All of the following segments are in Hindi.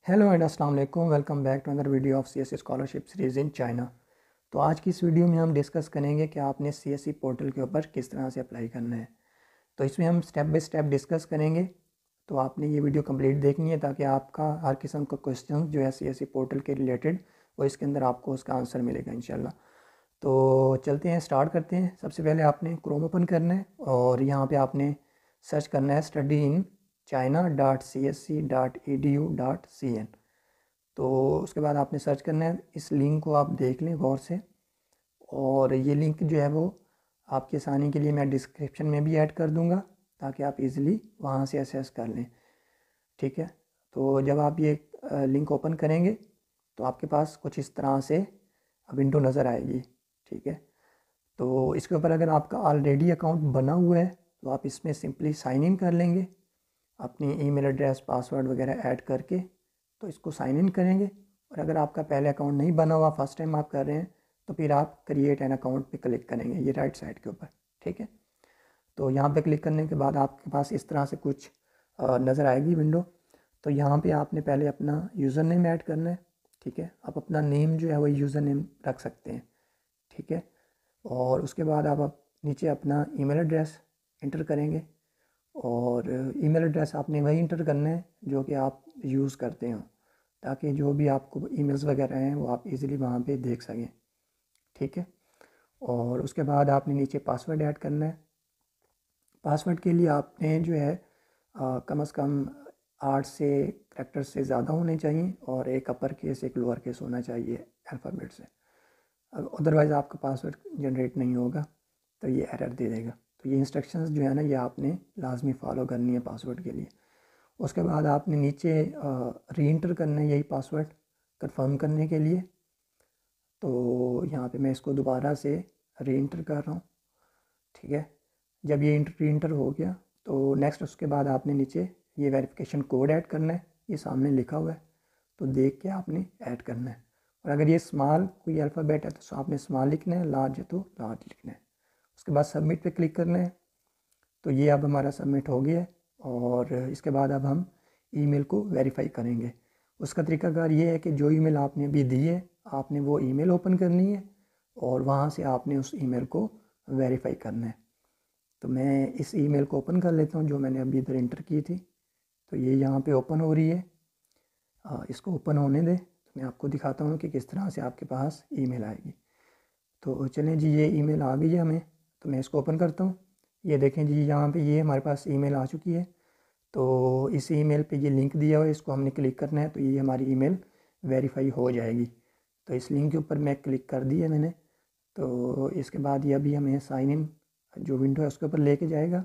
हेलो एंड अस्सलाम वालेकुम। Welcome back to another video of CSC scholarship series in China. तो आज की इस वीडियो में हम डिस्कस करेंगे कि आपने सीएससी पोर्टल के ऊपर किस तरह से अप्लाई करना है। तो इसमें हम स्टेप बाय स्टेप डिस्कस करेंगे। तो आपने ये वीडियो कंप्लीट देखनी है ताकि आपका हर किस्म का क्वेश्चन जो है सीएससी पोर्टल के रिलेटेड वो इसके अंदर आपको उसका आंसर मिलेगा इंशाल्लाह। तो चलते हैं, स्टार्ट करते हैं। सबसे पहले आपने क्रोम ओपन करना है और यहाँ पे आपने सर्च करना है studyinchina.csc.edu.cn। तो उसके बाद आपने सर्च करना है। इस लिंक को आप देख लें गौर से, और ये लिंक जो है वो आपके आसानी के लिए मैं डिस्क्रिप्शन में भी ऐड कर दूंगा ताकि आप इजीली वहाँ से एक्सेस कर लें। ठीक है, तो जब आप ये लिंक ओपन करेंगे तो आपके पास कुछ इस तरह से विंडो नज़र आएगी। ठीक है, तो इसके ऊपर अगर आपका ऑलरेडी अकाउंट बना हुआ है तो आप इसमें सिंपली साइन इन कर लेंगे अपनी ईमेल एड्रेस पासवर्ड वगैरह ऐड करके। तो इसको साइन इन करेंगे। और अगर आपका पहले अकाउंट नहीं बना हुआ, फर्स्ट टाइम आप कर रहे हैं, तो फिर आप क्रिएट एन अकाउंट पे क्लिक करेंगे, ये राइट साइड के ऊपर। ठीक है, तो यहाँ पे क्लिक करने के बाद आपके पास इस तरह से कुछ नज़र आएगी विंडो। तो यहाँ पे आपने पहले अपना यूज़र नेम ऐड करना है। ठीक है, आप अपना नेम जो है वही यूज़र नेम रख सकते हैं। ठीक है, और उसके बाद आप नीचे अपना ईमेल एड्रेस इंटर करेंगे, और ईमेल एड्रेस आपने वही इंटर करना है जो कि आप यूज़ करते हो, ताकि जो भी आपको ईमेल्स वगैरह हैं वो आप इजीली वहाँ पे देख सकें। ठीक है, और उसके बाद आपने नीचे पासवर्ड ऐड करना है। पासवर्ड के लिए आपने जो है कम से कम 8 से करैक्टर से ज़्यादा होने चाहिए, और एक अपर केस एक लोअर केस होना चाहिए अल्फ़ाबेट से। अदरवाइज़ आपका पासवर्ड जनरेट नहीं होगा तो ये एरर दे देगा। तो ये इंस्ट्रक्शंस जो है ना, ये आपने लाजमी फ़ॉलो करनी है पासवर्ड के लिए। उसके बाद आपने नीचे री इंटर करना है यही पासवर्ड कंफर्म करने के लिए। तो यहाँ पे मैं इसको दोबारा से री इंटर कर रहा हूँ। ठीक है, जब ये री इंटर हो गया तो नेक्स्ट उसके बाद आपने नीचे ये वेरिफिकेशन कोड ऐड करना है। ये सामने लिखा हुआ है, तो देख के आपने ऐड करना है। और अगर ये स्मॉल कोई अल्फ़ाबेट है तो आपने स्मॉल लिखना है, लार्ज है तो लार्ज लिखना है। उसके बाद सबमिट पे क्लिक करना है। तो ये अब हमारा सबमिट हो गया है, और इसके बाद अब हम ईमेल को वेरीफाई करेंगे। उसका तरीकाकार ये है कि जो ईमेल आपने अभी दी है आपने वो ईमेल ओपन करनी है, और वहाँ से आपने उस ईमेल को वेरीफाई करना है। तो मैं इस ईमेल को ओपन कर लेता हूँ जो मैंने अभी इधर इंटर की थी। तो ये यहाँ पे ओपन हो रही है, इसको ओपन होने दें। तो मैं आपको दिखाता हूँ कि किस तरह से आपके पास ईमेल आएगी। तो चलें जी, ये ईमेल आ गई है हमें। तो मैं इसको ओपन करता हूँ। ये देखें जी, यहाँ पे ये हमारे पास ईमेल आ चुकी है। तो इस ईमेल पे ये लिंक दिया हुआ है, इसको हमने क्लिक करना है तो ये हमारी ईमेल वेरीफाई हो जाएगी। तो इस लिंक के ऊपर मैं क्लिक कर दी है मैंने। तो इसके बाद ये अभी हमें साइन इन जो विंडो है उसके ऊपर लेके जाएगा,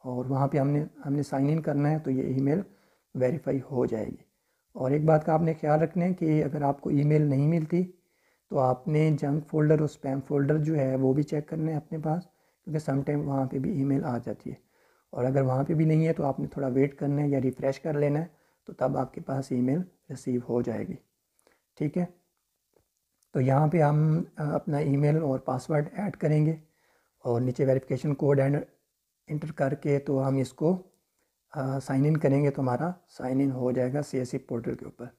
और वहाँ पे हमने साइन इन करना है तो ये ईमेल वेरीफाई हो जाएगी। और एक बात का आपने ख्याल रखना है कि अगर आपको ईमेल नहीं मिलती तो आपने जंक फ़ोल्डर और स्पैम फ़ोल्डर जो है वो भी चेक करना है अपने पास, क्योंकि समटाइम वहाँ पे भी ईमेल आ जाती है। और अगर वहाँ पे भी नहीं है तो आपने थोड़ा वेट करना है या रिफ़्रेश कर लेना है, तो तब आपके पास ईमेल रिसीव हो जाएगी। ठीक है, तो यहाँ पे हम अपना ईमेल और पासवर्ड ऐड करेंगे, और नीचे वेरिफिकेशन कोड इंटर करके तो हम इसको साइन इन करेंगे तो हमारा साइन इन हो जाएगा सीएससी पोर्टल के ऊपर।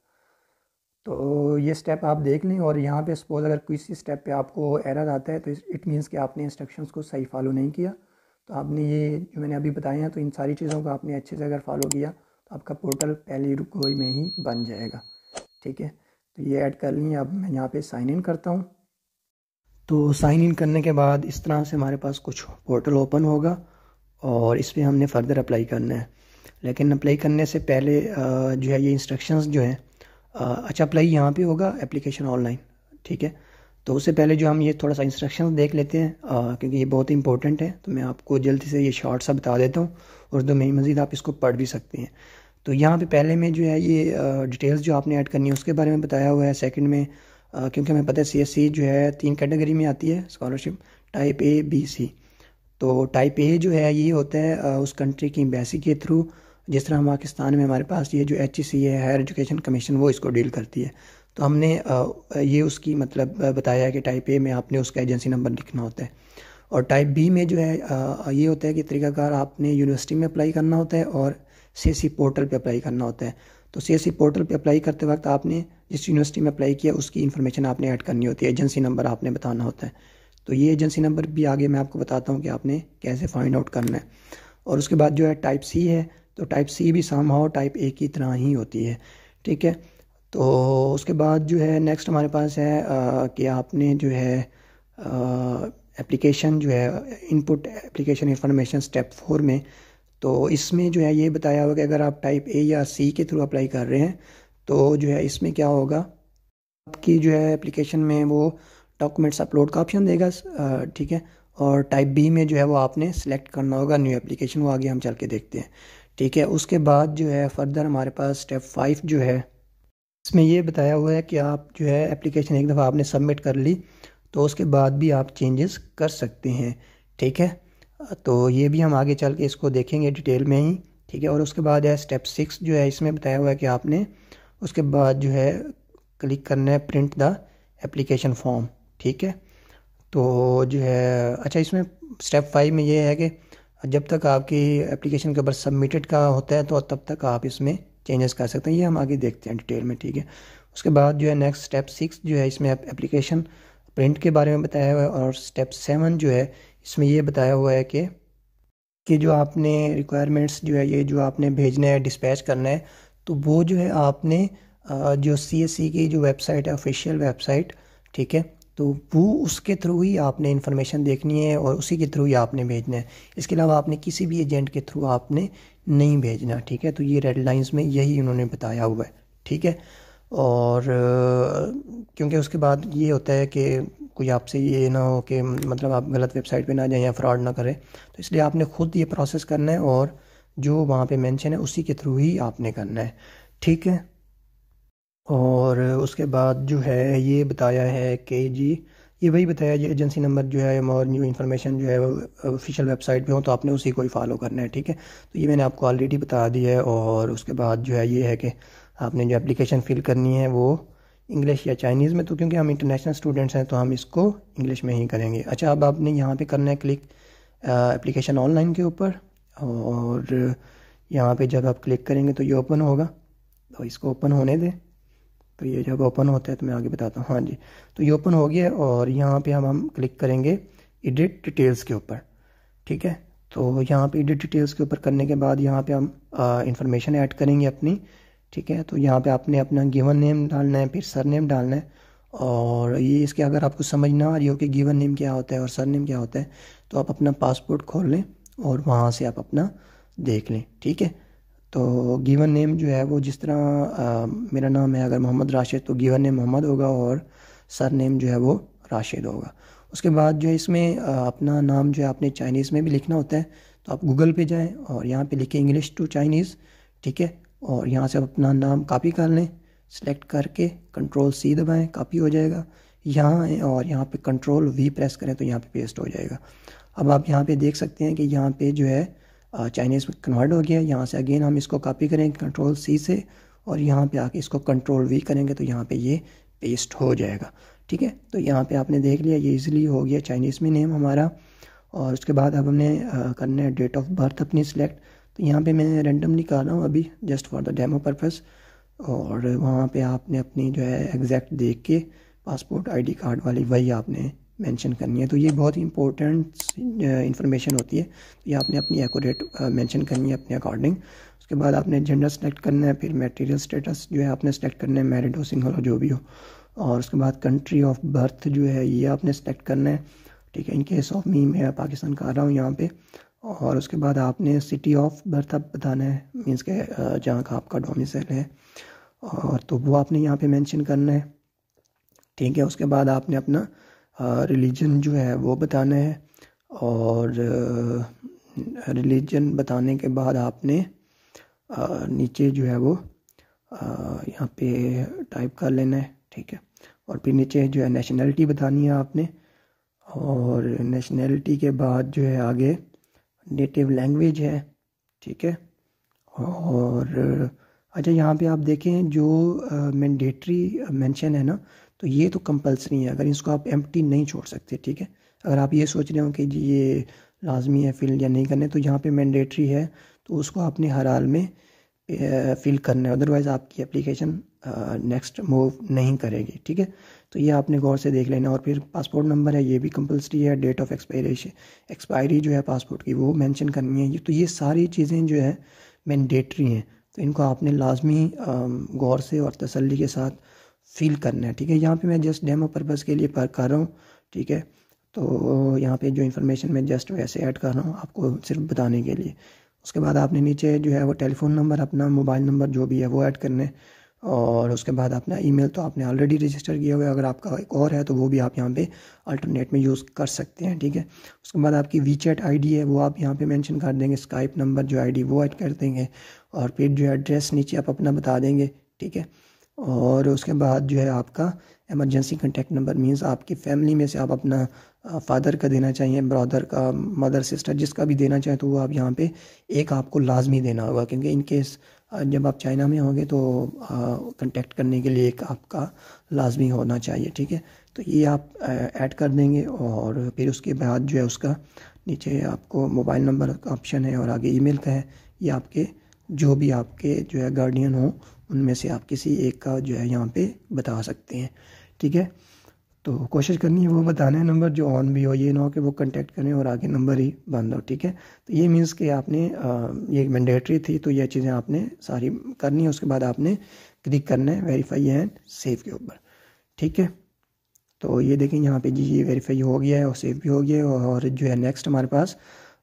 तो ये स्टेप आप देख लें, और यहाँ पे सपोज़ अगर किसी स्टेप पे आपको एरर आता है तो इट मीन्स कि आपने इंस्ट्रक्शंस को सही फॉलो नहीं किया। तो आपने ये जो मैंने अभी बताए हैं तो इन सारी चीज़ों को आपने अच्छे से अगर फॉलो किया तो आपका पोर्टल पहली रुकोई में ही बन जाएगा। ठीक है, तो ये ऐड कर ली। अब मैं यहाँ पे साइन इन करता हूँ। तो साइन इन करने के बाद इस तरह से हमारे पास कुछ पोर्टल ओपन होगा, और इस पर हमने फ़र्दर अप्लाई करना है। लेकिन अप्लाई करने से पहले जो है ये इंस्ट्रक्शंस जो हैं, अच्छा अप्लाई यहाँ पे होगा एप्लीकेशन ऑनलाइन। ठीक है, तो उससे पहले जो हम ये थोड़ा सा इंस्ट्रक्शंस देख लेते हैं, क्योंकि ये बहुत इंपॉर्टेंट है। तो मैं आपको जल्दी से ये शॉर्ट सा बता देता हूँ, उर्दू में ही मज़ीद आप इसको पढ़ भी सकते हैं। तो यहाँ पे पहले में जो है ये डिटेल्स जो आपने ऐड करनी है उसके बारे में बताया हुआ है। सेकंड में क्योंकि हमें पता है सीएससी जो है 3 कैटेगरी में आती है scholarship, type A B C. तो टाइप ए जो है ये होता है उस कंट्री की एम्बेसी के थ्रू, जिस तरह पाकिस्तान में हमारे पास ये जो HEC है, हायर एजुकेशन कमीशन, वो इसको डील करती है। तो हमने ये उसकी मतलब बताया है कि टाइप ए में आपने उसका एजेंसी नंबर लिखना होता है। और टाइप बी में जो है ये होता है कि तरीकाकार आपने यूनिवर्सिटी में अप्लाई करना होता है और सीएससी पोर्टल पे अप्लाई करना होता है। तो CSE पोर्टल पे अप्लाई करते वक्त आपने जिस यूनिवर्सिटी में अप्लाई किया उसकी इन्फॉर्मेशन आपने ऐड करनी होती है, एजेंसी नंबर आपने बताना होता है। तो ये एजेंसी नंबर भी आगे मैं आपको बताता हूँ कि आपने कैसे फाइंड आउट करना है। और उसके बाद जो है टाइप सी है, तो टाइप सी भी समहाउ टाइप ए की तरह ही होती है, ठीक है। तो उसके बाद जो है नेक्स्ट हमारे पास है कि आपने जो है एप्लीकेशन जो है इनपुट एप्लीकेशन इंफॉर्मेशन स्टेप 4 में, तो इसमें जो है ये बताया हुआ कि अगर आप टाइप ए या सी के थ्रू अप्लाई कर रहे हैं तो जो है इसमें क्या होगा, आपकी जो है एप्लीकेशन में वो डॉक्यूमेंट्स अपलोड का ऑप्शन देगा, ठीक है। और टाइप बी में जो है वो आपने सेलेक्ट करना होगा न्यू एप्लीकेशन, वो आगे हम चल के देखते हैं, ठीक है। उसके बाद जो है फर्दर हमारे पास स्टेप 5 जो है इसमें ये बताया हुआ है कि आप जो है एप्लीकेशन एक दफ़ा आपने सबमिट कर ली तो उसके बाद भी आप चेंजेस कर सकते हैं, ठीक है। तो ये भी हम आगे चल के इसको देखेंगे डिटेल में ही, ठीक है। और उसके बाद है स्टेप 6 जो है इसमें बताया हुआ है कि आपने उसके बाद जो है क्लिक करना है प्रिंट द एप्लीकेशन फॉर्म, ठीक है। तो जो है अच्छा इसमें स्टेप 5 में ये है कि जब तक आपकी एप्लीकेशन के ऊपर सबमिटेड का होता है तो तब तक आप इसमें चेंजेस कर सकते हैं, ये हम आगे देखते हैं डिटेल में, ठीक है। उसके बाद जो है नेक्स्ट स्टेप 6 जो है इसमें एप्लीकेशन प्रिंट के बारे में बताया हुआ है। और स्टेप 7 जो है इसमें ये बताया हुआ है कि जो आपने रिक्वायरमेंट्स जो है ये जो आपने भेजना है डिस्पैच करना है, तो वो जो है आपने जो CSE की जो वेबसाइट है ऑफिशियल वेबसाइट, ठीक है, तो वो उसके थ्रू ही आपने इन्फॉर्मेशन देखनी है और उसी के थ्रू ही आपने भेजना है। इसके अलावा आपने किसी भी एजेंट के थ्रू आपने नहीं भेजना, ठीक है। तो ये रेड लाइंस में यही उन्होंने बताया हुआ है, ठीक है। और क्योंकि उसके बाद ये होता है कि कोई आपसे ये ना हो कि मतलब आप गलत वेबसाइट पे ना जाएं या फ्रॉड ना करें, तो इसलिए आपने खुद ये प्रोसेस करना है और जो वहाँ पे मेंशन है उसी के थ्रू ही आपने करना है, ठीक है। और उसके बाद जो है ये बताया है कि जी ये वही बताया ये एजेंसी नंबर जो है और न्यू इन्फॉर्मेशन जो है वो ऑफिशियल वेबसाइट पे हो तो आपने उसी को ही फॉलो करना है, ठीक है। तो ये मैंने आपको ऑलरेडी बता दिया है। और उसके बाद जो है ये है कि आपने जो एप्लीकेशन फ़िल करनी है वो इंग्लिश या चाइनीज़ में, तो क्योंकि हम इंटरनेशनल स्टूडेंट्स हैं तो हम इसको इंग्लिश में ही करेंगे। अच्छा अब आपने यहाँ पे करना है क्लिक एप्लीकेशन ऑनलाइन के ऊपर, और यहाँ पे जब आप क्लिक करेंगे तो ये ओपन होगा, तो इसको ओपन होने दें। तो ये जब ओपन होता है तो मैं आगे बताता हूँ। हाँ जी, तो ये ओपन हो गया और यहाँ पे हम क्लिक करेंगे एडिट डिटेल्स के ऊपर, ठीक है। तो यहाँ पे एडिट डिटेल्स के ऊपर करने के बाद यहाँ पे हम इंफॉर्मेशन ऐड करेंगे अपनी, ठीक है। तो यहाँ पे आपने अपना गिवन नेम डालना है, फिर सर नेम डालना है। और ये इसके अगर आपको समझ ना आ रही हो कि गिवन नेम क्या होता है और सर नेम क्या होता है तो आप अपना पासपोर्ट खोल लें और वहाँ से आप अपना देख लें, ठीक है। तो गिवन नेम जो है वो जिस तरह मेरा नाम है अगर मोहम्मद राशिद तो गिवन नेम मोहम्मद होगा और सर नेम जो है वो राशिद होगा। उसके बाद जो है इसमें अपना नाम जो है आपने चाइनीज़ में भी लिखना होता है, तो आप गूगल पे जाएं और यहाँ पे लिखें इंग्लिश टू चाइनीज़, ठीक है। और यहाँ से आप अपना नाम कॉपी कर लें, सेलेक्ट करके कंट्रोल-C दबाएं, कॉपी हो जाएगा। यहाँ आएँ और यहाँ पे कंट्रोल-V प्रेस करें तो यहाँ पे पेस्ट हो जाएगा। अब आप यहाँ पे देख सकते हैं कि यहाँ पे जो है चाइनीज़ में कन्वर्ट हो गया। यहाँ से अगेन हम इसको कॉपी करेंगे कंट्रोल-C से और यहाँ पे आके इसको कंट्रोल-V करेंगे तो यहाँ पे ये पेस्ट हो जाएगा, ठीक है। तो यहाँ पे आपने देख लिया ये इजीली हो गया चाइनीज़ में नेम हमारा। और उसके बाद अब हमने करना है डेट ऑफ बर्थ अपनी सिलेक्ट। तो यहाँ पे मैं रैंडमली कर रहा हूँ अभी just for the demo purpose. और वहाँ पे आपने अपनी जो है एग्जैक्ट देख के पासपोर्ट ID कार्ड वाली वही आपने मेंशन करनी है। तो ये बहुत ही इंपॉर्टेंट इंफॉर्मेशन होती है, तो ये आपने अपनी एक्यूरेट मेंशन करनी है अपने अकॉर्डिंग। उसके बाद आपने जेंडर सेलेक्ट करना है, फिर मटेरियल स्टेटस जो है आपने सेलेक्ट करना है, मैरिड हो सिंगल हो जो भी हो। और उसके बाद कंट्री ऑफ बर्थ जो है ये आपने सेलेक्ट करना है, ठीक है। इन केस ऑफ मी मैं पाकिस्तान का आ रहा हूँ यहाँ पे। और उसके बाद आपने सिटी ऑफ बर्थ अब बताना है, मीन्स के जहाँ का आपका डोमिसाइल है, और तो वो आपने यहाँ पे मेंशन करना है, ठीक है। उसके बाद आपने अपना रिलीजन जो है वो बताना है। और रिलीजन बताने के बाद आपने नीचे जो है वो यहाँ पे टाइप कर लेना है, ठीक है। और फिर नीचे जो है नेशनैलिटी बतानी है आपने। और नेशनैलिटी के बाद जो है आगे नेटिव लैंग्वेज है, ठीक है। और अच्छा यहाँ पे आप देखें जो मैंडेटरी मेंशन है ना, तो ये तो कंपलसरी है, अगर इसको आप एम्प्टी नहीं छोड़ सकते, ठीक है। अगर आप ये सोच रहे हो कि जी ये लाजमी है फिल या नहीं करने, तो यहाँ पे मैंडेटरी है तो उसको आपने हर हाल में फिल करना है, अदरवाइज़ आपकी एप्लीकेशन नेक्स्ट मूव नहीं करेगी। ठीक है, तो ये आपने गौर से देख लेना। और फिर पासपोर्ट नंबर है, ये भी कंपलसरी है। डेट ऑफ एक्सपायरी जो है पासपोर्ट की वो मेंशन करनी है। तो ये सारी चीज़ें जो है मैंडेटरी हैं, तो इनको आपने लाजमी गौर से और तसल्ली के साथ फिल करना है। ठीक है, यहाँ पे मैं जस्ट डेमो पर्पज़ के लिए कर रहा हूँ। ठीक है, तो यहाँ पे जो इन्फॉर्मेशन मैं जस्ट वैसे ऐड कर रहा हूँ आपको सिर्फ बताने के लिए। उसके बाद आपने नीचे जो है वो टेलीफोन नंबर, अपना मोबाइल नंबर जो भी है वो ऐड करने, और उसके बाद अपना ईमेल तो आपने ऑलरेडी रजिस्टर किया हुआ है, अगर आपका एक और है तो वो भी आप यहाँ पे अल्टरनेट में यूज़ कर सकते हैं। ठीक है, उसके बाद आपकी वीचैट आईडी है वो आप यहाँ पे मेंशन कर देंगे, स्काइप नंबर जो आईडी वो ऐड कर देंगे, और फिर जो एड्रेस नीचे आप अपना बता देंगे। ठीक है, और उसके बाद जो है आपका इमरजेंसी कॉन्टैक्ट नंबर, मींस आपकी फैमिली में से आप अपना फादर का देना चाहिए, ब्रदर का, मदर, सिस्टर, जिसका भी देना चाहें तो वो आप यहाँ पे एक आपको लाजमी देना होगा, क्योंकि इन केस जब आप चाइना में होंगे तो कांटेक्ट करने के लिए एक आपका लाजमी होना चाहिए। ठीक है, तो ये आप ऐड कर देंगे, और फिर उसके बाद जो है उसका नीचे आपको मोबाइल नंबर का ऑप्शन है और आगे ईमेल का है। ये आपके जो भी आपके जो है गार्डियन हो उनमें से आप किसी एक का जो है यहाँ पे बता सकते हैं। ठीक है, तो कोशिश करनी है वो बताना है नंबर जो ऑन भी हो, ये ना हो कि वो कांटेक्ट करें और आगे नंबर ही बंद हो। ठीक है, तो ये मीन्स कि आपने ये मैंडेटरी थी, तो ये चीज़ें आपने सारी करनी है। उसके बाद आपने क्लिक करना है वेरीफाई एंड सेव के ऊपर। ठीक है, तो ये देखें यहाँ पे जी ये वेरीफाई हो गया है और सेव भी हो गया है। और जो है नेक्स्ट हमारे पास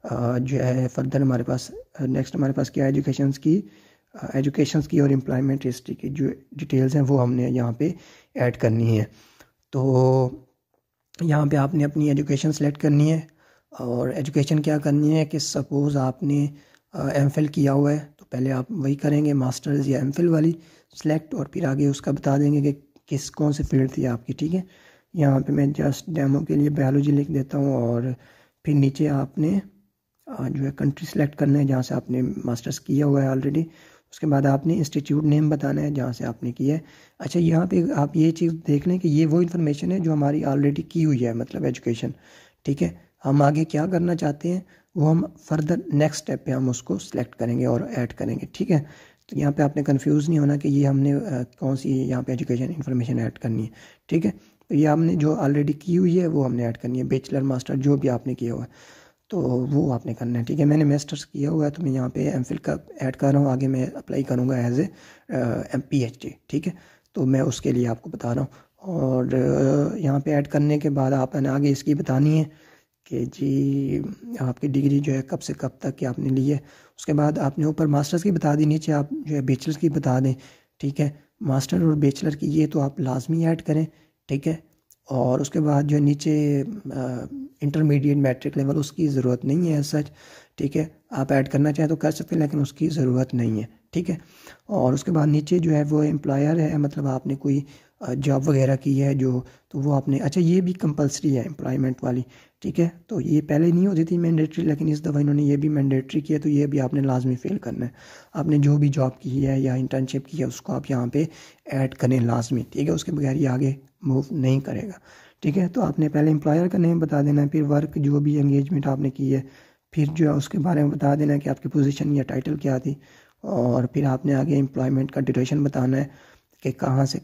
जो है फर्दर हमारे पास नेक्स्ट हमारे पास क्या है, एजुकेशंस की और एम्प्लॉयमेंट हिस्ट्री की जो डिटेल्स हैं वो हमने यहाँ पे ऐड करनी है। तो यहाँ पे आपने अपनी एजुकेशन सेलेक्ट करनी है, और एजुकेशन क्या करनी है कि सपोज़ आपने एमफिल किया हुआ है तो पहले आप वही करेंगे, मास्टर्स या एमफिल वाली सेलेक्ट, और फिर आगे उसका बता देंगे कि कौन सी फील्ड थी आपकी। ठीक है, यहाँ पे मैं जस्ट डेमो के लिए बायोलॉजी लिख देता हूँ, और फिर नीचे आपने जो है कंट्री सेलेक्ट करना है जहाँ से आपने मास्टर्स किया हुआ है ऑलरेडी। उसके बाद आपने इंस्टीट्यूट नेम बताना है जहाँ से आपने किया है। अच्छा, यहाँ पे आप ये चीज़ देख लें कि ये वो इन्फॉर्मेशन है जो हमारी ऑलरेडी की हुई है, मतलब एजुकेशन। ठीक है, हम आगे क्या करना चाहते हैं वो हम फर्दर नेक्स्ट स्टेप पे हम उसको सिलेक्ट करेंगे और ऐड करेंगे। ठीक है, तो यहाँ पे आपने कंफ्यूज नहीं होना कि ये हमने कौन सी यहाँ पे एजुकेशन इन्फॉर्मेशन ऐड करनी है। ठीक है, तो ये हमने जो ऑलरेडी की हुई है वो हमने ऐड करनी है, बैचलर मास्टर जो भी आपने किया हुआ है तो वो आपने करना है। ठीक है, मैंने मास्टर्स किया हुआ है तो मैं यहाँ पे एमफिल का ऐड कर रहा हूँ, आगे मैं अप्लाई करूँगा एज ए PhD। ठीक है, तो मैं उसके लिए आपको बता रहा हूँ। और यहाँ पे ऐड करने के बाद आपने आगे इसकी बतानी है कि जी आपकी डिग्री जो है कब से कब तक की आपने ली है। उसके बाद आपने ऊपर मास्टर्स की बता दी, नीचे आप जो है बैचलर्स की बता दें। ठीक है, मास्टर और बैचलर की ये तो आप लाजमी ऐड करें। ठीक है, और उसके बाद जो नीचे इंटरमीडिएट मैट्रिक लेवल उसकी ज़रूरत नहीं है सच। ठीक है, आप ऐड करना चाहें तो कर सकते हैं लेकिन उसकी ज़रूरत नहीं है। ठीक है, और उसके बाद नीचे जो है वो एम्प्लॉयर है, मतलब आपने कोई जॉब वगैरह की है जो, तो वो आपने, अच्छा ये भी कंपलसरी है एम्प्लॉयमेंट वाली। ठीक है, तो ये पहले नहीं होती थी मैंडेटरी, लेकिन इस दफ़ा इन्होंने ये भी मैंडेटरी किया, तो ये भी आपने लाजमी फिल करना है। आपने जो भी जॉब की है या इंटर्नशिप की है उसको आप यहाँ पे ऐड करें लाजमी। ठीक है, उसके बगैर ये आगे मूव नहीं करेगा। ठीक है, तो आपने पहले एम्प्लॉयर का नेम बता देना है, फिर वर्क जो भी एंगेजमेंट आपने की है, फिर जो है उसके बारे में बता देना है कि आपकी पोजीशन या टाइटल क्या थी, और फिर आपने आगे एम्प्लॉयमेंट का ड्यूरेशन बताना है कि कहाँ से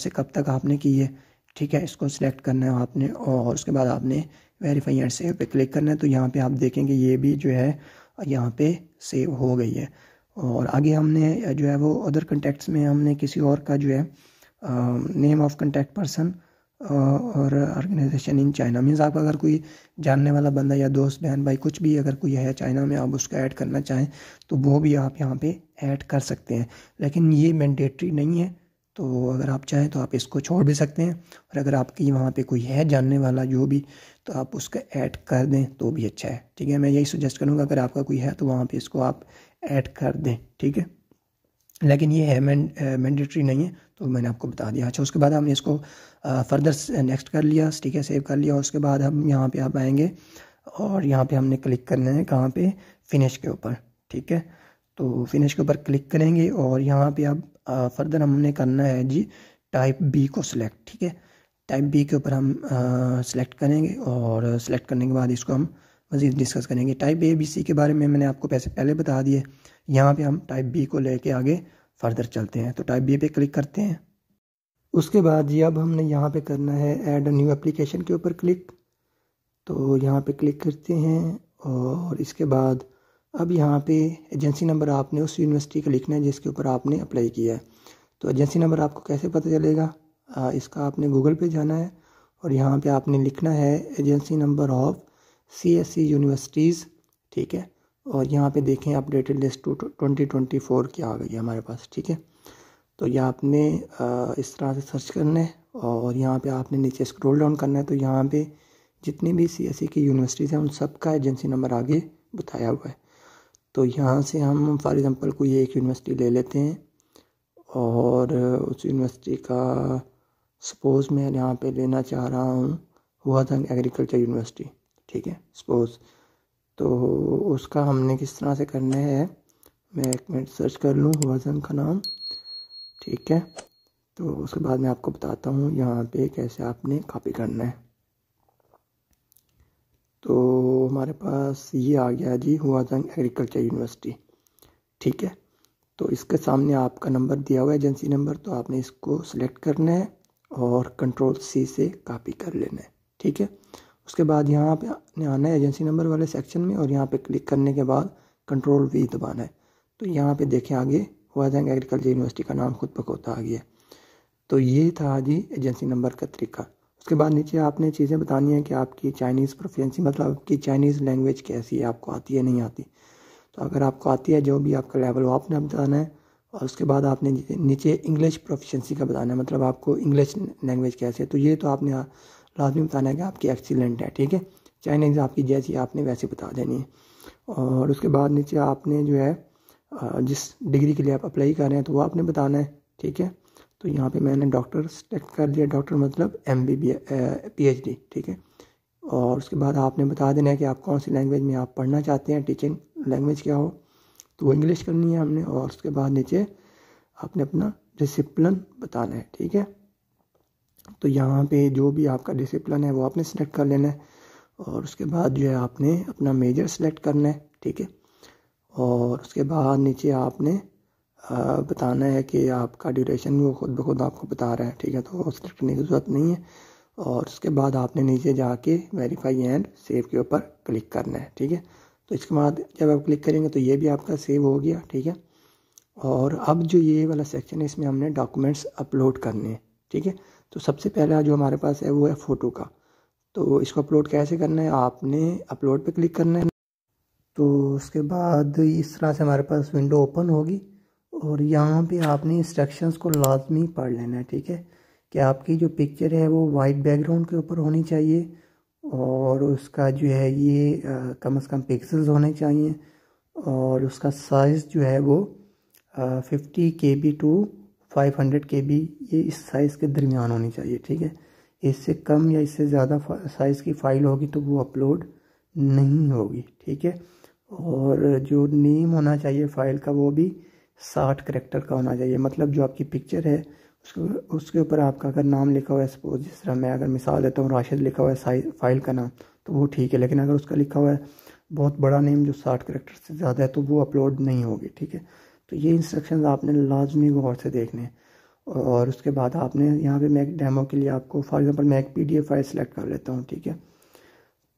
कब तक आपने की है। ठीक है, इसको सिलेक्ट करना है आपने, और उसके बाद आपने वेरीफाई एंड सेव पे क्लिक करना है। तो यहाँ पे आप देखेंगे ये भी जो है यहाँ पे सेव हो गई है। और आगे हमने जो है वो अदर कॉन्टैक्ट्स में हमने किसी और का जो है नेम ऑफ कॉन्टैक्ट पर्सन और ऑर्गेनाइजेशन इन चाइना, मीन्स आपका अगर कोई जानने वाला बंदा या दोस्त बहन भाई कुछ भी अगर कोई है चाइना में, आप उसका ऐड करना चाहें तो वो भी आप यहाँ पे ऐड कर सकते हैं, लेकिन ये मैंडेटरी नहीं है। तो अगर आप चाहें तो आप इसको छोड़ भी सकते हैं, और अगर आपकी वहाँ पे कोई है जानने वाला जो भी, तो आप उसका ऐड कर दें तो भी अच्छा है। ठीक है, मैं यही सजेस्ट करूँगा अगर आपका कोई है तो वहाँ पे इसको आप ऐड कर दें। ठीक है, लेकिन ये है मैंडेटरी नहीं है, तो मैंने आपको बता दिया। अच्छा, उसके बाद हमने इसको फर्दर नेक्स्ट कर लिया, ठीक है, सेव कर लिया। उसके बाद हम यहाँ पे आप आएंगे और यहाँ पे हमने क्लिक करना है कहाँ पे, फिनिश के ऊपर। ठीक है, तो फिनिश के ऊपर क्लिक करेंगे और यहाँ पे अब फर्दर हमने करना है जी टाइप बी को सिलेक्ट। ठीक है, टाइप बी के ऊपर हम सिलेक्ट करेंगे और सिलेक्ट करने के बाद इसको हम मज़ीद डिस्कस करेंगे। टाइप ए बी सी के बारे में मैंने आपको पहले बता दिए। यहाँ पे हम टाइप बी को लेके आगे फर्दर चलते हैं। तो टाइप बी पे क्लिक करते हैं। उसके बाद जी अब हमने यहाँ पे करना है ऐड न्यू एप्लीकेशन के ऊपर क्लिक। तो यहाँ पे क्लिक करते हैं और इसके बाद अब यहाँ पे एजेंसी नंबर आपने उस यूनिवर्सिटी का लिखना है जिसके ऊपर आपने अप्लाई किया है। तो एजेंसी नंबर आपको कैसे पता चलेगा, इसका आपने गूगल पे जाना है और यहाँ पे आपने लिखना है agency number of CSE universities, ठीक है। और यहाँ पे देखें अपडेटेड लिस्ट 2024 की आ गई है हमारे पास, ठीक है। तो ये आपने इस तरह से सर्च करना है और यहाँ पे आपने नीचे स्क्रॉल डाउन करना है। तो यहाँ पे जितनी भी CSE की यूनिवर्सिटीज़ हैं उन सब का एजेंसी नंबर आगे बताया हुआ है। तो यहाँ से हम फॉर एग्ज़ाम्पल कोई एक यूनिवर्सिटी ले लेते हैं और उस यूनिवर्सिटी का सपोज़ मैं यहाँ पे लेना चाह रहा हूँ हुआझंग एग्रीकल्चर यूनिवर्सिटी, ठीक है सपोज़। तो उसका हमने किस तरह से करना है, मैं एक मिनट सर्च कर लूँ हुआझंग का नाम, ठीक है। तो उसके बाद मैं आपको बताता हूँ यहाँ पे कैसे आपने कॉपी करना है। तो हमारे पास ये आ गया जी हुआझंग एग्रीकल्चर यूनिवर्सिटी, ठीक है। तो इसके सामने आपका नंबर दिया हुआ है एजेंसी नंबर, तो आपने इसको सिलेक्ट करना है और Ctrl+C से कॉपी कर लेना है, ठीक है। उसके बाद यहाँ पे आपने आना है एजेंसी नंबर वाले सेक्शन में और यहाँ पे क्लिक करने के बाद Ctrl+V दबाना है। तो यहाँ पे देखें आगे हुआझंग एग्रीकल्चर यूनिवर्सिटी का नाम खुद ब खुद आ गया। तो ये था जी एजेंसी नंबर का तरीका। उसके बाद नीचे आपने चीज़ें बतानी है कि आपकी चाइनीज़ प्रोफिशिएंसी, मतलब आपकी चाइनीज़ लैंग्वेज कैसी है, आपको आती है नहीं आती। तो अगर आपको आती है जो भी आपका लेवल वो आपने बताना है। और उसके बाद आपने नीचे इंग्लिश प्रोफिशिएंसी का बताना है, मतलब आपको इंग्लिश लैंग्वेज कैसे है। तो ये तो आपने लाजमी बताना है कि आपकी एक्सीलेंट है, ठीक है। चाइनीज़ आपकी जैसी आपने वैसे बता देनी है। और उसके बाद नीचे आपने जो है जिस डिग्री के लिए आप अप्लाई कर रहे हैं तो वो आपने बताना है, ठीक है। तो यहाँ पे मैंने डॉक्टर सेलेक्ट कर दिया, डॉक्टर मतलब MBBS PhD, ठीक है। और उसके बाद आपने बता देना है कि आप कौन सी लैंग्वेज में आप पढ़ना चाहते हैं, टीचिंग लैंग्वेज क्या हो, तो वो इंग्लिश करनी है हमने। और उसके बाद नीचे आपने अपना डिसिप्लिन बताना है, ठीक है। तो यहाँ पे जो भी आपका डिसिप्लिन है वो आपने सेलेक्ट कर लेना है। और उसके बाद जो है आपने अपना मेजर सेलेक्ट करना है, ठीक है। और उसके बाद नीचे आपने बताना है कि आपका ड्यूरेशन वो खुद ब खुद आपको बता रहा है, ठीक है। तो सेलेक्ट करने की ज़रूरत नहीं है। और उसके बाद आपने नीचे जाके वेरीफाई एंड सेव के ऊपर क्लिक करना है, ठीक है। तो इसके बाद जब आप क्लिक करेंगे तो ये भी आपका सेव हो गया, ठीक है। और अब जो ये वाला सेक्शन है इसमें हमने डॉक्यूमेंट्स अपलोड करने हैं, ठीक है। तो सबसे पहला जो हमारे पास है वो है फ़ोटो का। तो इसको अपलोड कैसे करना है, आपने अपलोड पे क्लिक करना है। तो उसके बाद इस तरह से हमारे पास विंडो ओपन होगी और यहाँ पे आपने इंस्ट्रक्शंस को लाजमी पढ़ लेना है, ठीक है। कि आपकी जो पिक्चर है वो वाइट बैकग्राउंड के ऊपर होनी चाहिए और उसका जो है ये कम से कम पिक्सल्स होने चाहिए और उसका साइज़ जो है वो 50 KB टू 500 KB, ये इस साइज़ के दरमियान होनी चाहिए, ठीक है। इससे कम या इससे ज़्यादा साइज़ की फ़ाइल होगी तो वो अपलोड नहीं होगी, ठीक है। और जो नेम होना चाहिए फ़ाइल का वो भी 60 करैक्टर का होना चाहिए, मतलब जो आपकी पिक्चर है उसके ऊपर आपका अगर नाम लिखा हुआ है, सपोज जिस तरह मैं अगर मिसाल देता हूँ राशिद लिखा हुआ है फ़ाइल का नाम, तो वो ठीक है। लेकिन अगर उसका लिखा हुआ है बहुत बड़ा नेम जो 60 करैक्टर से ज़्यादा है तो वो अपलोड नहीं होगी, ठीक है। तो ये इंस्ट्रक्शंस आपने लाजमी गौर से देखने हैं। और उसके बाद आपने यहाँ पे मैं एक डेमो के लिए आपको फॉर एग्जांपल मैं एक PDF फाइल सेलेक्ट कर लेता हूँ, ठीक है।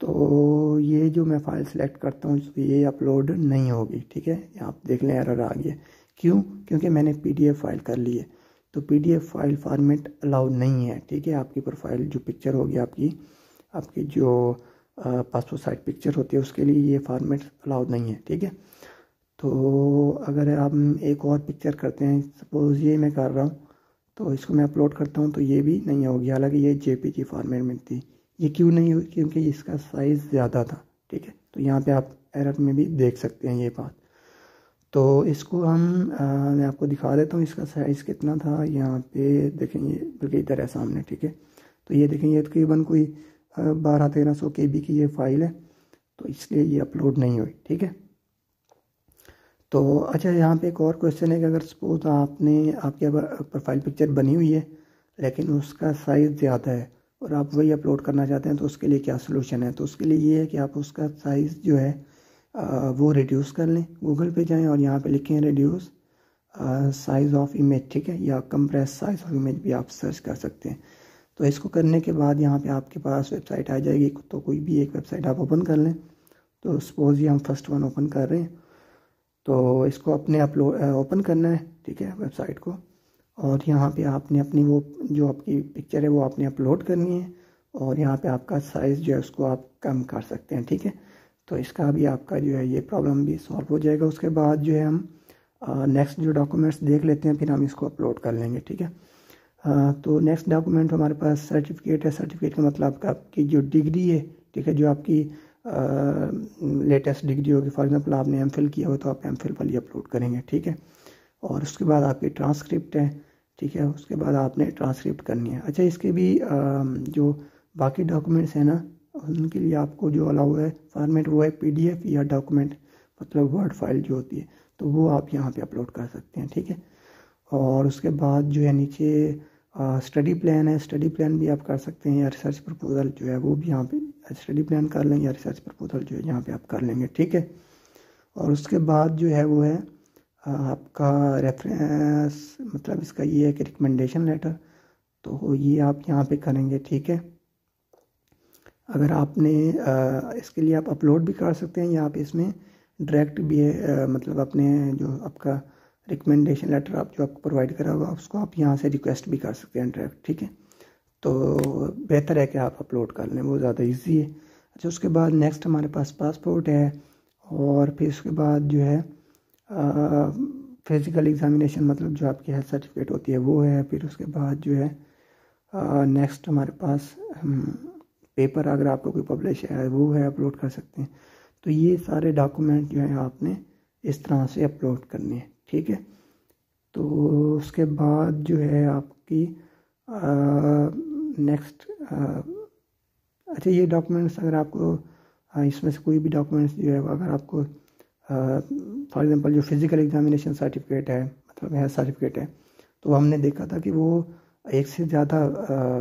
तो ये जो मैं फ़ाइल सेलेक्ट करता हूँ तो ये अपलोड नहीं होगी, ठीक है। आप देख लें एरर आ गया, क्यों? क्योंकि मैंने PDF फाइल कर ली है। तो PDF फाइल फॉर्मेट अलाउड नहीं है, ठीक है। आपकी प्रोफाइल जो पिक्चर होगी आपकी जो पासपोर्ट साइज पिक्चर होती है उसके लिए ये फॉर्मेट अलाउड नहीं है, ठीक है। तो अगर हम एक और पिक्चर करते हैं, सपोज़ ये मैं कर रहा हूँ तो इसको मैं अपलोड करता हूँ तो ये भी नहीं होगी, हालांकि ये JPG फॉर्मेट में थी। ये क्यों नहीं हुई? क्योंकि इसका साइज़ ज़्यादा था, ठीक है। तो यहाँ पे आप एरर में भी देख सकते हैं ये बात। तो इसको मैं आपको दिखा देता हूँ इसका साइज़ कितना था। यहाँ पे देखेंगे बल्कि इधर है सामने, ठीक है। तो ये देखें ये तकरीबन कोई 1200-1300 KB की ये फ़ाइल है, तो इसलिए ये अपलोड नहीं हुई, ठीक है। तो अच्छा यहाँ पे एक और क्वेश्चन है कि अगर सपोज आपकी प्रोफाइल पिक्चर बनी हुई है लेकिन उसका साइज़ ज़्यादा है और आप वही अपलोड करना चाहते हैं, तो उसके लिए क्या सोल्यूशन है? तो उसके लिए ये है कि आप उसका साइज़ जो है वो रिड्यूस कर लें। गूगल पे जाएं और यहाँ पे लिखें रिड्यूस साइज़ ऑफ इमेज, ठीक है, या कंप्रेस साइज़ ऑफ इमेज भी आप सर्च कर सकते हैं। तो इसको करने के बाद यहाँ पे आपके पास वेबसाइट आ जाएगी। तो कोई भी एक वेबसाइट आप ओपन कर लें। तो सपोज ये हम फर्स्ट वन ओपन कर रहे हैं, तो इसको अपने अपलोड ओपन करना है, ठीक है, वेबसाइट को। और यहाँ पे आपने अपनी वो जो आपकी पिक्चर है वो आपने अपलोड करनी है, और यहाँ पे आपका साइज़ जो है उसको आप कम कर सकते हैं, ठीक है। तो इसका भी आपका जो है ये प्रॉब्लम भी सॉल्व हो जाएगा। उसके बाद जो है हम नेक्स्ट जो डॉक्यूमेंट्स देख लेते हैं, फिर हम इसको अपलोड कर लेंगे, ठीक है। तो नेक्स्ट डॉक्यूमेंट हमारे पास सर्टिफिकेट है। सर्टिफिकेट का मतलब आपकी जो डिग्री है, ठीक है, जो आपकी लेटेस्ट डिग्री होगी। फॉर एग्जांपल आपने एमफिल किया हो तो आप एमफिल वाली अपलोड करेंगे, ठीक है। और उसके बाद आपकी ट्रांसक्रिप्ट है, ठीक है, उसके बाद आपने ट्रांसक्रिप्ट करनी है। अच्छा, इसके भी जो बाकी डॉक्यूमेंट्स हैं ना, उनके लिए आपको जो अलाउ है फॉर्मेट वो है PDF या डॉक्यूमेंट, मतलब वर्ड फाइल जो होती है, तो वो आप यहाँ पे अपलोड कर सकते हैं, ठीक है। और उसके बाद जो है नीचे स्टडी प्लान है। स्टडी प्लान भी आप कर सकते हैं, या रिसर्च प्रपोजल जो है वो भी यहाँ पे स्टडी प्लान कर लेंगे, या रिसर्च प्रपोजल जो है यहाँ पे आप कर लेंगे, ठीक है। और उसके बाद जो है वो है आपका रेफरेंस, मतलब इसका ये है कि रिकमेंडेशन लेटर, तो ये आप यहाँ पे करेंगे, ठीक है। अगर आपने इसके लिए आप अपलोड भी कर सकते हैं, या आप इसमें डायरेक्ट भी है, मतलब अपने जो आपका रिकमेंडेशन लेटर आप जो आपको प्रोवाइड करा होगा उसको आप यहाँ से रिक्वेस्ट भी कर सकते हैं डायरेक्ट, ठीक है। तो बेहतर है कि आप अपलोड कर लें, वो ज़्यादा इजी है। अच्छा, उसके बाद नेक्स्ट हमारे पास पासपोर्ट है, और फिर उसके बाद जो है फिज़िकल एग्ज़ामिनेशन, मतलब जो आपकी हेल्थ सर्टिफिकेट होती है वो है। फिर उसके बाद जो है नेक्स्ट हमारे पास पेपर, अगर आपको कोई पब्लिश है वो है, अपलोड कर सकते हैं। तो ये सारे डॉक्यूमेंट जो है आपने इस तरह से अपलोड करने हैं, ठीक है। तो उसके बाद जो है आपकी नेक्स्ट अच्छा, ये डॉक्यूमेंट्स अगर आपको इसमें से कोई भी डॉक्यूमेंट्स जो है अगर आपको फॉर एग्जांपल जो फिज़िकल एग्जामिनेशन सर्टिफिकेट है, मतलब हेल्थ सर्टिफिकेट है, तो हमने देखा था कि वो एक से ज़्यादा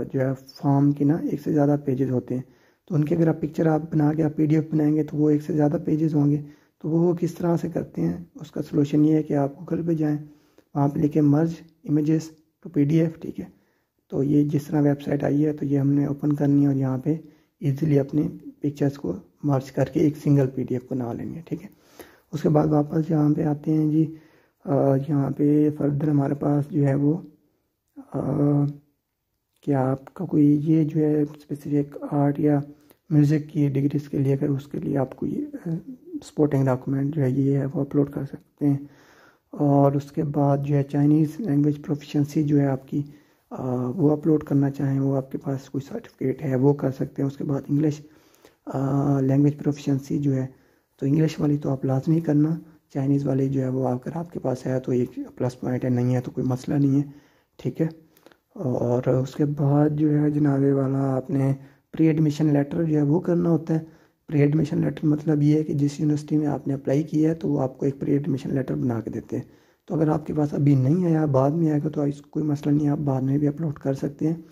जो है फॉर्म की ना एक से ज़्यादा पेजेस होते हैं। तो उनकी अगर आप पिक्चर आप बना के आप PDF बनाएंगे तो वो एक से ज़्यादा पेजेस होंगे। तो वो किस तरह से करते हैं, उसका सलूशन ये है कि आप गूगल पे जाएं, वहाँ पे लिखे मर्ज इमेजेस टू PDF, ठीक है। तो ये जिस तरह वेबसाइट आई है तो ये हमने ओपन करनी है, और यहाँ पे इजीली अपने पिक्चर्स को मर्ज करके एक सिंगल PDF बना लेंगे, ठीक है। उसके बाद वापस यहाँ पे आते हैं जी। यहाँ पे फर्दर हमारे पास जो है वो क्या आपका कोई ये जो है स्पेसिफिक आर्ट या म्यूज़िक की डिग्रीज के लिए, अगर उसके लिए आपको ये सपोर्टिंग डॉक्यूमेंट जो है ये है वो अपलोड कर सकते हैं। और उसके बाद जो है चाइनीज़ लैंग्वेज प्रोफिशिएंसी जो है आपकी वो अपलोड करना चाहें, वो आपके पास कोई सर्टिफिकेट है वो कर सकते हैं। उसके बाद इंग्लिश लैंग्वेज प्रोफिशिएंसी जो है, तो इंग्लिश वाली तो आप लाजमी करना, चाइनीज़ वाली जो है वो अगर आपके पास है तो एक प्लस पॉइंट है, नहीं है तो कोई मसला नहीं है, ठीक है। और उसके बाद जो है जनाबे वाला आपने प्री एडमिशन लेटर जो है वो करना होता है। प्री एडमिशन लेटर मतलब ये है कि जिस यूनिवर्सिटी में आपने अप्लाई किया है तो वो आपको एक प्री एडमिशन लेटर बना के देते हैं। तो अगर आपके पास अभी नहीं आया, बाद में आएगा, तो कोई मसला नहीं है, आप बाद में भी अपलोड कर सकते हैं।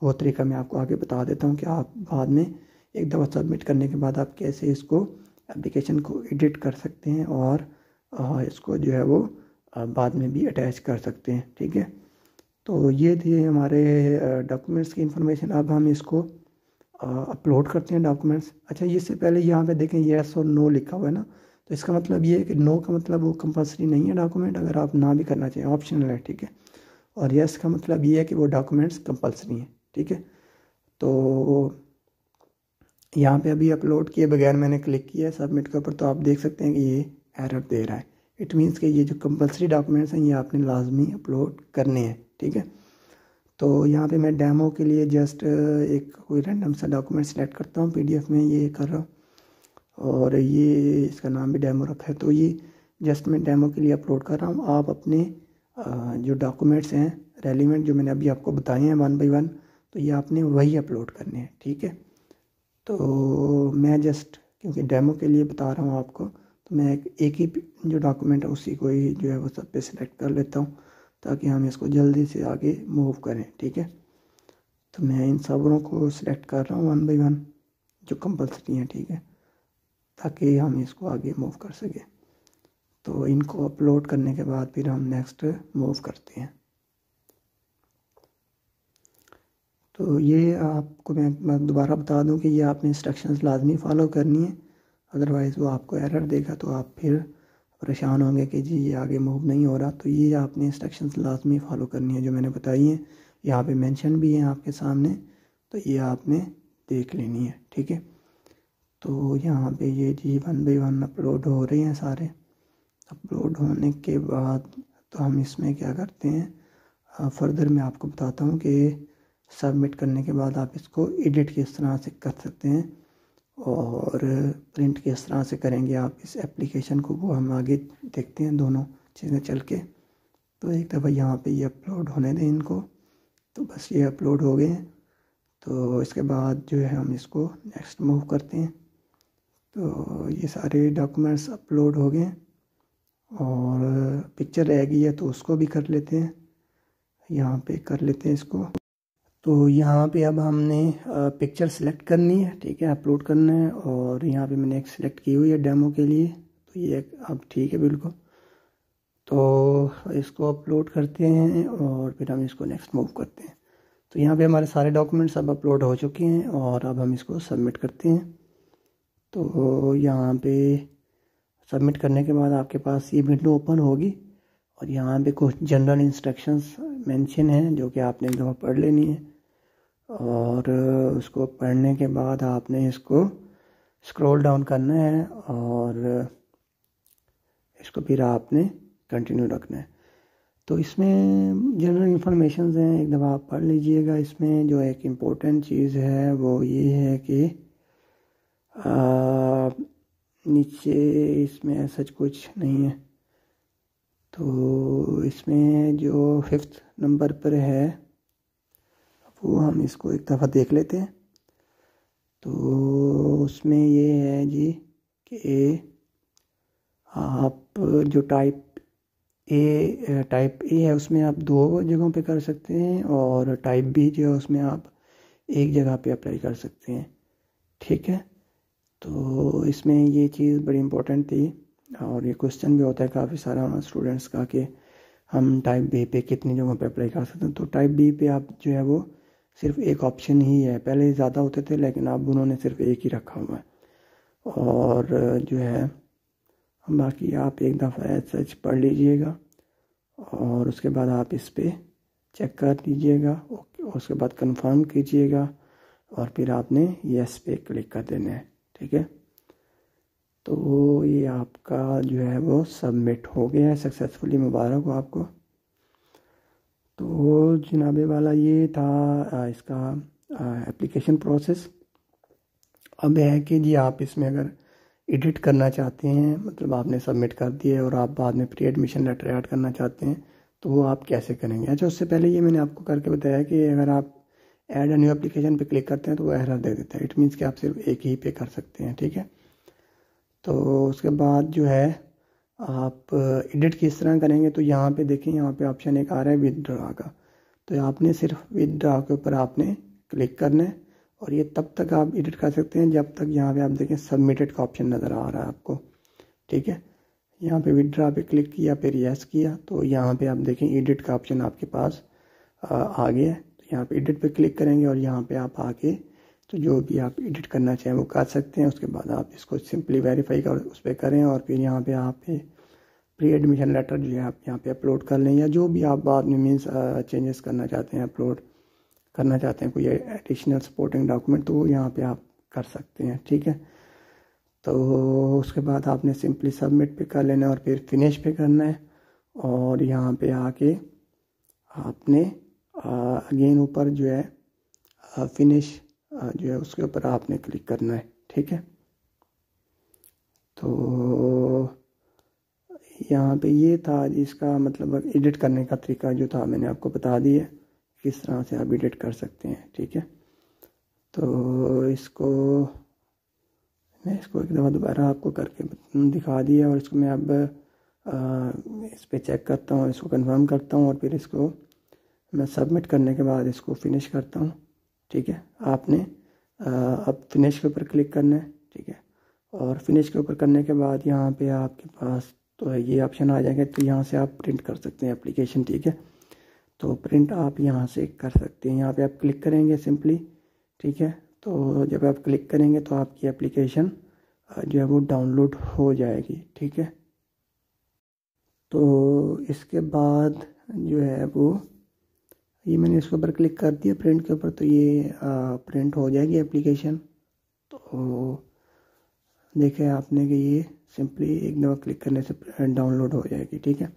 वो तरीका मैं आपको आगे बता देता हूँ कि आप बाद में एक दफ़ा सबमिट करने के बाद आप कैसे इसको एप्लीकेशन को एडिट कर सकते हैं, और इसको जो है वो बाद में भी अटैच कर सकते हैं, ठीक है। तो ये थी हमारे डॉक्यूमेंट्स की इन्फॉर्मेशन। अब हम इसको अपलोड करते हैं डॉक्यूमेंट्स। अच्छा, इससे पहले यहाँ पे देखें येस और नो लिखा हुआ है ना, तो इसका मतलब ये है कि नो का मतलब वो कंपलसरी नहीं है डॉक्यूमेंट, अगर आप ना भी करना चाहें ऑप्शनल है, ठीक है। और येस का मतलब ये है कि वो डॉक्यूमेंट्स कंपलसरी हैं, ठीक है। तो यहाँ पे अभी अपलोड किए बगैर मैंने क्लिक किया है सबमिट के ऊपर, तो आप देख सकते हैं कि ये एरर दे रहा है। इट मीन्स कि ये जो कंपलसरी डॉक्यूमेंट्स हैं ये आपने लाजमी अपलोड करने हैं, ठीक है। तो यहाँ पे मैं डेमो के लिए जस्ट एक कोई रैंडम सा डॉक्यूमेंट सेलेक्ट करता हूँ, PDF में ये कर रहा हूँ, और ये इसका नाम भी डेमो रखा है। तो ये जस्ट मैं डेमो के लिए अपलोड कर रहा हूँ। आप अपने जो डॉक्यूमेंट्स हैं रेलिवेंट जो मैंने अभी आपको बताए हैं 1 बाय 1, तो ये आपने वही अपलोड करने हैं, ठीक है। तो मैं जस्ट क्योंकि डेमो के लिए बता रहा हूँ आपको, तो मैं एक ही जो डॉक्यूमेंट है उसी को ही जो है वो सब पे सिलेक्ट कर लेता हूँ, ताकि हम इसको जल्दी से आगे मूव करें, ठीक है। तो मैं इन सबरों को सिलेक्ट कर रहा हूँ 1 बाय 1 जो कंपल्सरी हैं, ठीक है, ताकि हम इसको आगे मूव कर सकें। तो इनको अपलोड करने के बाद फिर हम नेक्स्ट मूव करते हैं। तो ये आपको मैं दोबारा बता दूं कि ये आपने इंस्ट्रक्शंस लाजमी फ़ॉलो करनी है, अदरवाइज़ वो आपको एरर देगा तो आप फिर परेशान होंगे कि जी ये आगे मूव नहीं हो रहा। तो ये आपने इंस्ट्रक्शंस लाजमी फ़ॉलो करनी है जो मैंने बताई हैं, यहाँ पे मेंशन भी हैं आपके सामने, तो ये आपने देख लेनी है, ठीक है। तो यहाँ पे ये जी 1 बाय 1 अपलोड हो रहे हैं सारे। अपलोड होने के बाद तो हम इसमें क्या करते हैं, फर्दर मैं आपको बताता हूँ कि सबमिट करने के बाद आप इसको एडिट किस तरह से कर सकते हैं और प्रिंट किस तरह से करेंगे आप इस एप्लीकेशन को, वो हम आगे देखते हैं दोनों चीज़ें चल के। तो एक दफ़ा यहाँ पे ये अपलोड होने दें इनको। तो बस ये अपलोड हो गए हैं। तो इसके बाद जो है हम इसको नेक्स्ट मूव करते हैं। तो ये सारे डॉक्यूमेंट्स अपलोड हो गए और पिक्चर रह गई है तो उसको भी कर लेते हैं, यहाँ पे कर लेते हैं इसको। तो यहाँ पे अब हमने पिक्चर सेलेक्ट करनी है, ठीक है, अपलोड करना है, और यहाँ पे मैंने एक सिलेक्ट की हुई है डेमो के लिए। तो ये अब ठीक है बिल्कुल। तो इसको अपलोड करते हैं और फिर हम इसको नेक्स्ट मूव करते हैं। तो यहाँ पे हमारे सारे डॉक्यूमेंट्स अब अपलोड हो चुके हैं और अब हम इसको सबमिट करते हैं। तो यहाँ पे सबमिट करने के बाद आपके पास ये विंडो ओपन होगी और यहाँ पे कुछ जनरल इंस्ट्रक्शंस मेंशन हैं जो कि आपने एक दफ़ा पढ़ लेनी है, और उसको पढ़ने के बाद आपने इसको स्क्रॉल डाउन करना है और इसको फिर आपने कंटिन्यू रखना है। तो इसमें जनरल इंफॉर्मेशन हैं, एक दफ़ा आप पढ़ लीजिएगा। इसमें जो एक इम्पोर्टेंट चीज़ है वो ये है कि नीचे इसमें सच कुछ नहीं है। तो इसमें जो 5th नंबर पर है वो हम इसको एक दफ़ा देख लेते हैं। तो उसमें ये है जी कि आप जो टाइप ए है उसमें आप 2 जगहों पे कर सकते हैं, और टाइप बी जो है उसमें आप एक जगह पे अप्लाई कर सकते हैं, ठीक है। तो इसमें ये चीज़ बड़ी इम्पोर्टेंट थी और ये क्वेश्चन भी होता है काफ़ी सारा स्टूडेंट्स का कि हम टाइप बी पे कितनी जगहों पे अप्लाई कर सकते हैं। तो टाइप बी पे आप जो है वो सिर्फ एक ऑप्शन ही है, पहले ज़्यादा होते थे लेकिन अब उन्होंने सिर्फ एक ही रखा हुआ है। और जो है बाकी आप एक दफ़ा सच पढ़ लीजिएगा और उसके बाद आप इस पर चेक कर लीजिएगा और उसके बाद कंफर्म कीजिएगा और फिर आपने यस पे क्लिक कर देना है, ठीक है। तो ये आपका जो है वो सबमिट हो गया है सक्सेसफुली, मुबारक हो आपको। तो जनाबे वाला ये था इसका एप्लीकेशन प्रोसेस। अब है कि जी आप इसमें अगर एडिट करना चाहते हैं, मतलब आपने सबमिट कर दिया है और आप बाद में प्री एडमिशन लेटर ऐड करना चाहते हैं तो वो आप कैसे करेंगे। अच्छा, उससे पहले ये मैंने आपको करके बताया कि अगर आप ऐड अ न्यू एप्लीकेशन पे क्लिक करते हैं तो वो एरर दे देता है। इट मीन्स कि आप सिर्फ एक ही पे कर सकते हैं, ठीक है। तो उसके बाद जो है आप एडिट किस तरह करेंगे, तो यहाँ पे देखें, यहाँ पे ऑप्शन एक आ रहा है विदड्रॉ का। तो आपने सिर्फ विदड्रॉ के ऊपर आपने क्लिक करना है और ये तब तक आप एडिट कर सकते हैं जब तक यहाँ पे आप देखें सबमिटेड का ऑप्शन नज़र आ रहा है आपको, ठीक है। यहाँ पे विदड्रॉ पे क्लिक किया, फिर यस किया, तो यहाँ पे आप देखें एडिट का ऑप्शन आपके पास आ गया है। तो यहाँ पे एडिट पे क्लिक करेंगे और यहाँ पे आप आके तो जो भी आप एडिट करना चाहें वो कर सकते हैं। उसके बाद आप इसको सिंपली वेरीफाई कर उस पर करें और फिर यहाँ पे आप प्री एडमिशन लेटर जो है आप यहाँ पे अपलोड कर लें, या जो भी आप बाद में मीन्स चेंजेस करना चाहते हैं, अपलोड करना चाहते हैं कोई एडिशनल सपोर्टिंग डॉक्यूमेंट, तो यहाँ पे आप कर सकते हैं, ठीक है। तो उसके बाद आपने सिंपली सबमिट पे कर लेना और फिर फिनिश पे करना है और यहाँ पे आके आपने अगेन ऊपर जो है फिनिश जो है उसके ऊपर आपने क्लिक करना है, ठीक है। तो यहाँ पे ये था इसका मतलब एडिट करने का तरीका जो था मैंने आपको बता दिया किस तरह से आप एडिट कर सकते हैं, ठीक है। तो इसको मैं इसको एक दफ़ा दोबारा आपको करके दिखा दिया और इसको मैं अब इस पर चेक करता हूँ, इसको कंफर्म करता हूँ और फिर इसको मैं सबमिट करने के बाद इसको फिनिश करता हूँ। ठीक है। आपने अब फिनिश के ऊपर क्लिक करना है, ठीक है। और फिनिश के ऊपर करने के बाद यहाँ पे आपके पास तो ये ऑप्शन आ जाएगा, तो यहाँ से आप प्रिंट कर सकते हैं एप्लीकेशन, ठीक है। तो प्रिंट आप यहाँ से कर सकते हैं, यहाँ पे आप क्लिक करेंगे सिंपली, ठीक है। तो जब आप क्लिक करेंगे तो आपकी एप्लीकेशन जो है वो डाउनलोड हो जाएगी, ठीक है। तो इसके बाद जो है वो ये मैंने इसके ऊपर क्लिक कर दिया प्रिंट के ऊपर, तो ये प्रिंट हो जाएगी एप्लीकेशन। तो देखें आपने कि ये सिंपली एक दफ़ा क्लिक करने से डाउनलोड हो जाएगी, ठीक है।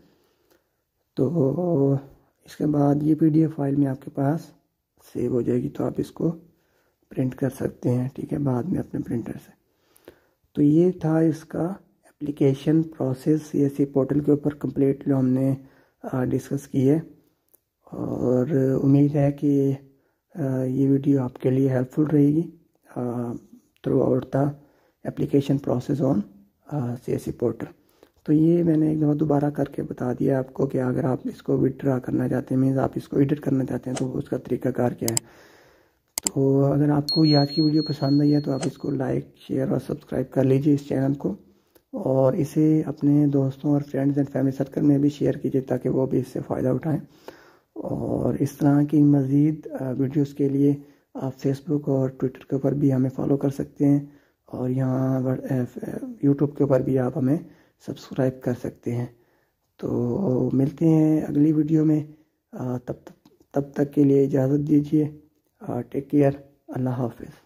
तो इसके बाद ये PDF फाइल में आपके पास सेव हो जाएगी, तो आप इसको प्रिंट कर सकते हैं, ठीक है, बाद में अपने प्रिंटर से। तो ये था इसका एप्लीकेशन प्रोसेस CSC पोर्टल के ऊपर कंप्लीट जो हमने डिस्कस की है। और उम्मीद है कि ये वीडियो आपके लिए हेल्पफुल रहेगी through out the application process on CSC portal. तो ये मैंने एक दफ़ा दोबारा करके बता दिया आपको कि अगर आप इसको विड्रा करना चाहते हैं, मीन्स आप इसको एडिट करना चाहते हैं, तो उसका तरीकाकार क्या है। तो अगर आपको ये आज की वीडियो पसंद आई है तो आप इसको लाइक, शेयर और सब्सक्राइब कर लीजिए इस चैनल को, और इसे अपने दोस्तों और फ्रेंड्स एंड फैमिली सर्कल में भी शेयर कीजिए ताकि वो भी इससे फ़ायदा उठाएं। और इस तरह की मज़ीद वीडियोस के लिए आप फेसबुक और ट्विटर के ऊपर भी हमें फॉलो कर सकते हैं, और यहाँ यूट्यूब के ऊपर भी आप हमें सब्सक्राइब कर सकते हैं। तो मिलते हैं अगली वीडियो में, तब तक के लिए इजाज़त दीजिए। टेक केयर, अल्लाह हाफिज़।